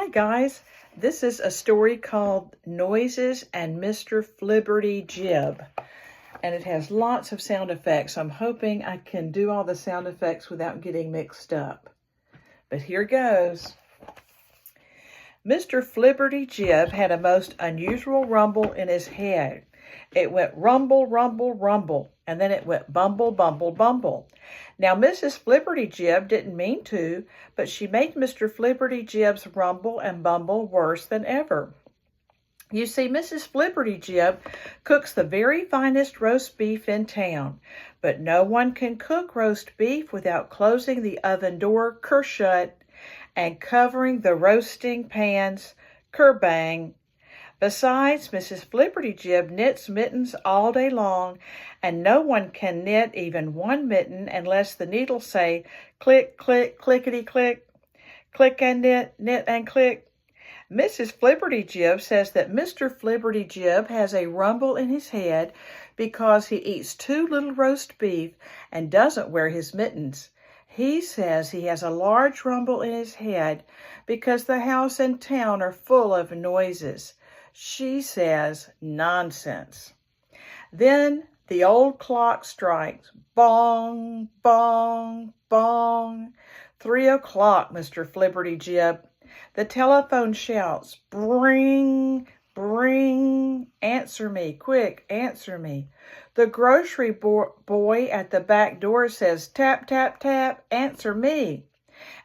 Hi guys, this is a story called Noises and Mr. Flibberty Jib, and it has lots of sound effects. I'm hoping I can do all the sound effects without getting mixed up. But here goes. Mr. Flibberty Jib had a most unusual rumble in his head. It went rumble, rumble, rumble, and then it went bumble, bumble, bumble. Now, Mrs. Flibberty Jib didn't mean to, but she made Mr. Flibberty Jib's rumble and bumble worse than ever. You see, Mrs. Flibberty Jib cooks the very finest roast beef in town, but no one can cook roast beef without closing the oven door ker-shut and covering the roasting pans ker-bang. Besides, Mrs. Flibberty Jib knits mittens all day long, and no one can knit even one mitten unless the needles say click, click, clickety, click, click and knit, knit and click. Mrs. Flibberty Jib says that Mr. Flibberty Jib has a rumble in his head because he eats too little roast beef and doesn't wear his mittens. He says he has a large rumble in his head because the house and town are full of noises. She says nonsense. Then the old clock strikes. Bong, bong, bong. 3 o'clock, Mr. Flibberty Jib. The telephone shouts, bring, bring, answer me, quick, answer me. The grocery boy at the back door says, tap, tap, tap, answer me.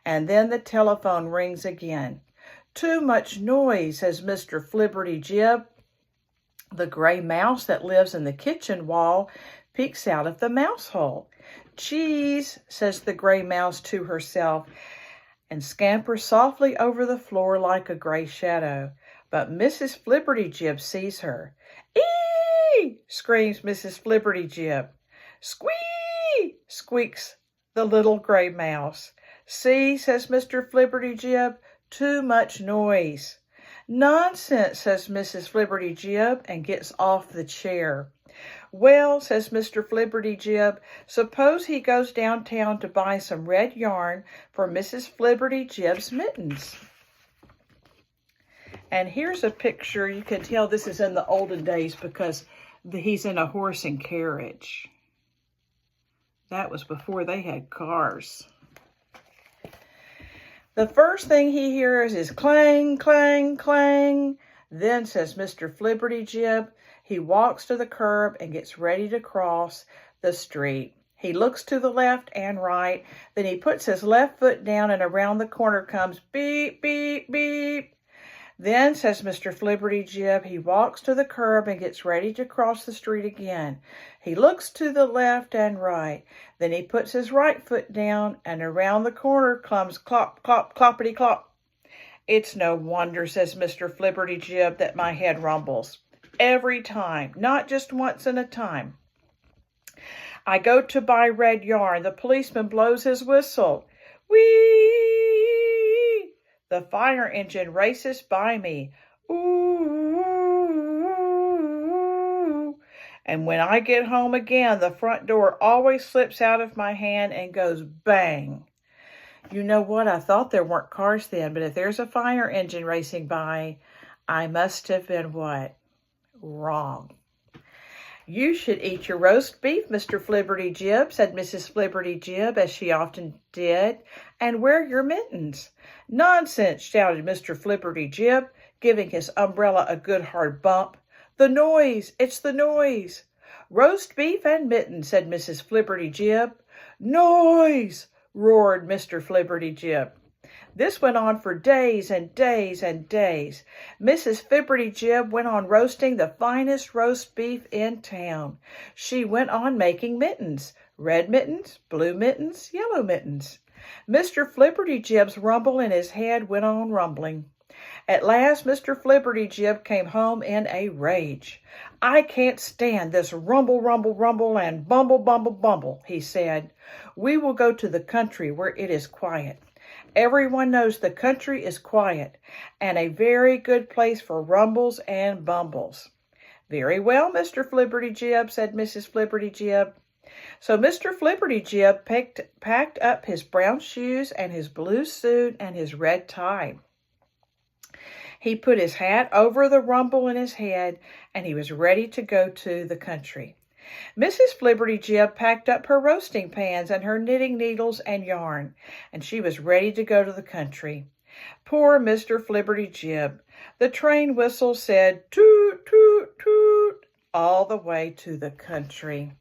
And then the telephone rings again. Too much noise, says Mr. Flibberty Jib. The gray mouse that lives in the kitchen wall peeks out of the mouse hole. Cheese, says the gray mouse to herself, and scampers softly over the floor like a gray shadow. But Mrs. Flibberty Jib sees her. Eee! Screams Mrs. Flibberty Jib. Squee! Squeaks the little gray mouse. See, says Mr. Flibberty Jib, too much noise. Nonsense, says Mrs. Flibberty Jib, and gets off the chair. Well, says Mr. Flibberty Jib, suppose he goes downtown to buy some red yarn for Mrs. Flibberty Jib's mittens. And here's a picture. You can tell this is in the olden days because he's in a horse and carriage. That was before they had cars. The first thing he hears is clang, clang, clang. Then, says Mr. Flibberty Jib, he walks to the curb and gets ready to cross the street. He looks to the left and right. Then he puts his left foot down and around the corner comes beep, beep, beep. Then, says Mr. Flibberty Jib, he walks to the curb and gets ready to cross the street again. He looks to the left and right. Then he puts his right foot down and around the corner comes clop, clop, cloppity, clop. It's no wonder, says Mr. Flibberty Jib, that my head rumbles. Every time, not just once in a time. I go to buy red yarn. The policeman blows his whistle. Whee! The fire engine races by me. Ooh! And when I get home again, the front door always slips out of my hand and goes bang. You know what? I thought there weren't cars then, but if there's a fire engine racing by, I must have been what? Wrong. You should eat your roast beef, Mr. Flibberty Jib, said Mrs. Flibberty Jib, as she often did, and wear your mittens. Nonsense, shouted Mr. Flibberty Jib, giving his umbrella a good hard bump. The noise! It's the noise! Roast beef and mittens, said Mrs. Flibberty Jib. Noise! Roared Mr. Flibberty Jib. This went on for days and days and days. Mrs. Flibberty Jib went on roasting the finest roast beef in town. She went on making mittens, red mittens, blue mittens, yellow mittens. Mr. Flibberty Jib's rumble in his head went on rumbling. At last, Mr. Flibberty Jib came home in a rage. I can't stand this rumble, rumble, rumble, and bumble, bumble, bumble, he said. We will go to the country where it is quiet. Everyone knows the country is quiet and a very good place for rumbles and bumbles. Very well, Mr. Flibberty Jib, said Mrs. Flibberty Jib. So Mr. Flibberty Jib packed up his brown shoes and his blue suit and his red tie. He put his hat over the rumble in his head, and he was ready to go to the country. Mrs. Flibberty Jib packed up her roasting pans and her knitting needles and yarn, and she was ready to go to the country. Poor Mr. Flibberty Jib. The train whistle said toot, toot, toot all the way to the country.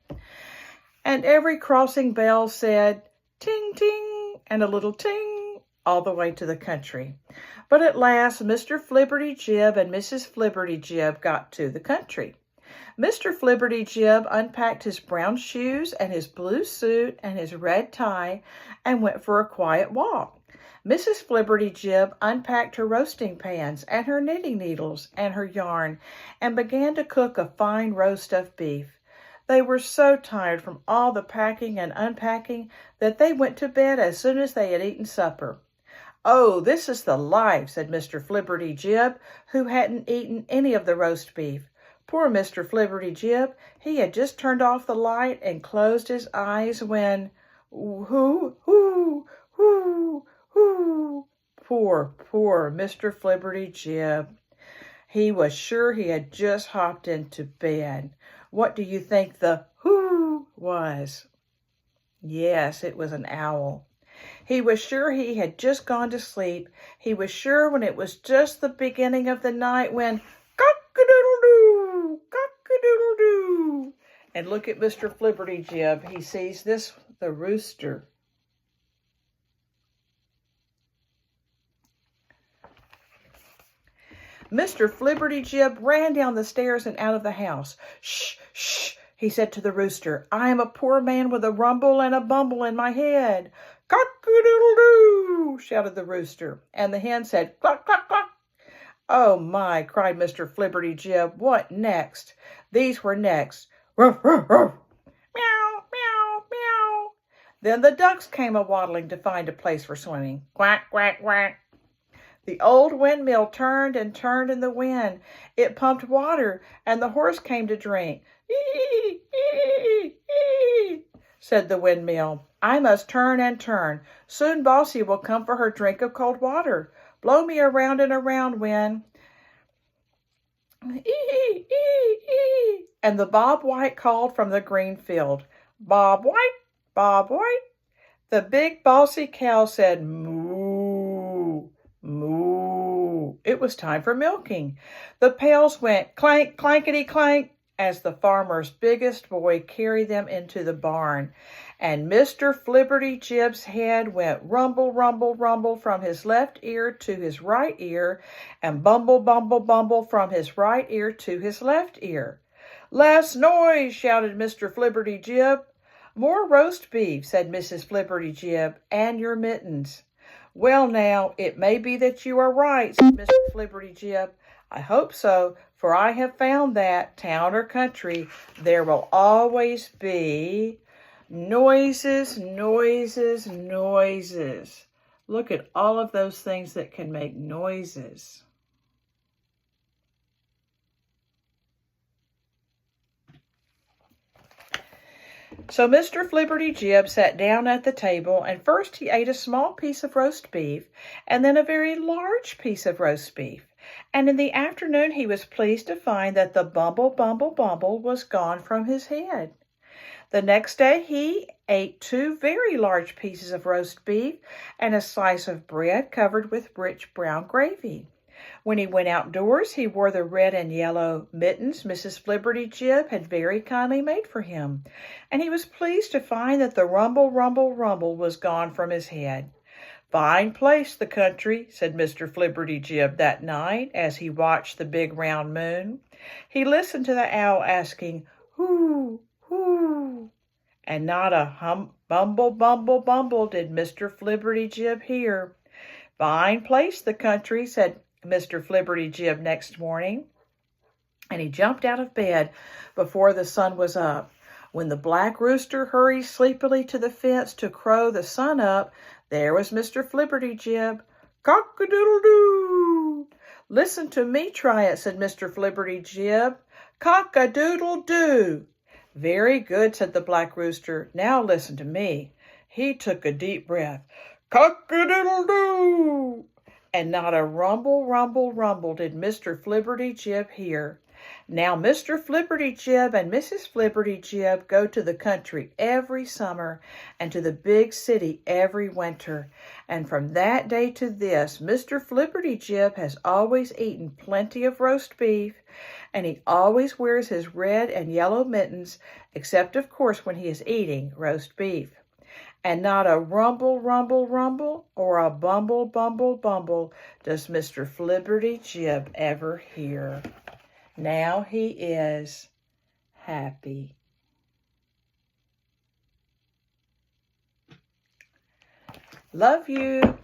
And every crossing bell said ting, ting, and a little ting all the way to the country. But at last, Mr. Flibberty Jib and Mrs. Flibberty Jib got to the country. Mr. Flibberty Jib unpacked his brown shoes and his blue suit and his red tie and went for a quiet walk. Mrs. Flibberty Jib unpacked her roasting pans and her knitting needles and her yarn and began to cook a fine roast of beef. They were so tired from all the packing and unpacking that they went to bed as soon as they had eaten supper. "Oh, this is the life," said Mr. Flibberty Jib, who hadn't eaten any of the roast beef. Poor Mr. Flibberty Jib, he had just turned off the light and closed his eyes when, hoo, hoo, hoo, hoo. Poor Mr. Flibberty Jib. He was sure he had just hopped into bed. What do you think the whoo was? Yes, it was an owl. He was sure he had just gone to sleep. He was sure when it was just the beginning of the night when cock-a-doodle-doo, cock-a-doodle-doo. And look at Mr. Flibberty Jib. He sees the rooster. Mr. Flibberty Jib ran down the stairs and out of the house. "Shh, shh," he said to the rooster. "I am a poor man with a rumble and a bumble in my head." "Cock-a-doodle-doo," shouted the rooster. And the hen said, "Cluck, cluck, cluck." "Oh, my," cried Mr. Flibberty Jib. "What next?" These were next. "Ruff, ruff, ruff." "Meow, meow, meow." Then the ducks came a-waddling to find a place for swimming. "Quack, quack, quack." The old windmill turned and turned in the wind. It pumped water, and the horse came to drink. "Ee, ee, ee," said the windmill. "I must turn and turn. Soon Bossy will come for her drink of cold water. Blow me around and around, wind." "Ee, ee, ee." And the Bob White called from the green field. "Bob White, Bob White." The big bossy cow said, "Moo, moo." It was time for milking. The pails went clank, clankety, clank, as the farmer's biggest boy carried them into the barn. And Mr. Flibberty Jib's head went rumble, rumble, rumble from his left ear to his right ear, and bumble, bumble, bumble from his right ear to his left ear. "Less noise," shouted Mr. Flibberty Jib. "More roast beef," said Mrs. Flibberty Jib, "and your mittens." "Well, now, it may be that you are right," said Mr. Flibberty Jib. "I hope so, for I have found that, town or country, there will always be noises, noises, noises." Look at all of those things that can make noises. So Mr. Flibberty Jib sat down at the table, and first he ate a small piece of roast beef, and then a very large piece of roast beef. And in the afternoon he was pleased to find that the bumble, bumble, bumble was gone from his head. The next day he ate 2 very large pieces of roast beef and a slice of bread covered with rich brown gravy. When he went outdoors, he wore the red and yellow mittens Mrs. Flibberty Jib had very kindly made for him, and he was pleased to find that the rumble, rumble, rumble was gone from his head. "Fine place, the country," said Mr. Flibberty Jib that night as he watched the big round moon. He listened to the owl asking, "Whoo, whoo," and not a bumble, bumble, bumble did Mr. Flibberty Jib hear. "Fine place, the country," said Mr. Flibberty Jib next morning, and he jumped out of bed before the sun was up. When the black rooster hurried sleepily to the fence to crow the sun up, there was Mr. Flibberty Jib. "Cock-a-doodle-doo." "Listen to me try it," said Mr. Flibberty Jib. "Cock-a-doodle-doo." "Very good," said the black rooster. "Now listen to me." He took a deep breath. "Cock-a-doodle-doo." and not a rumble, rumble, rumble did Mr. Flibberty Jib hear. Now Mr. Flibberty Jib and Mrs. Flibberty Jib go to the country every summer and to the big city every winter. And from that day to this, Mr. Flibberty Jib has always eaten plenty of roast beef, and he always wears his red and yellow mittens, except of course when he is eating roast beef. And not a rumble, rumble, rumble, or a bumble, bumble, bumble does Mr. Flibberty Jib ever hear. Now he is happy. Love you.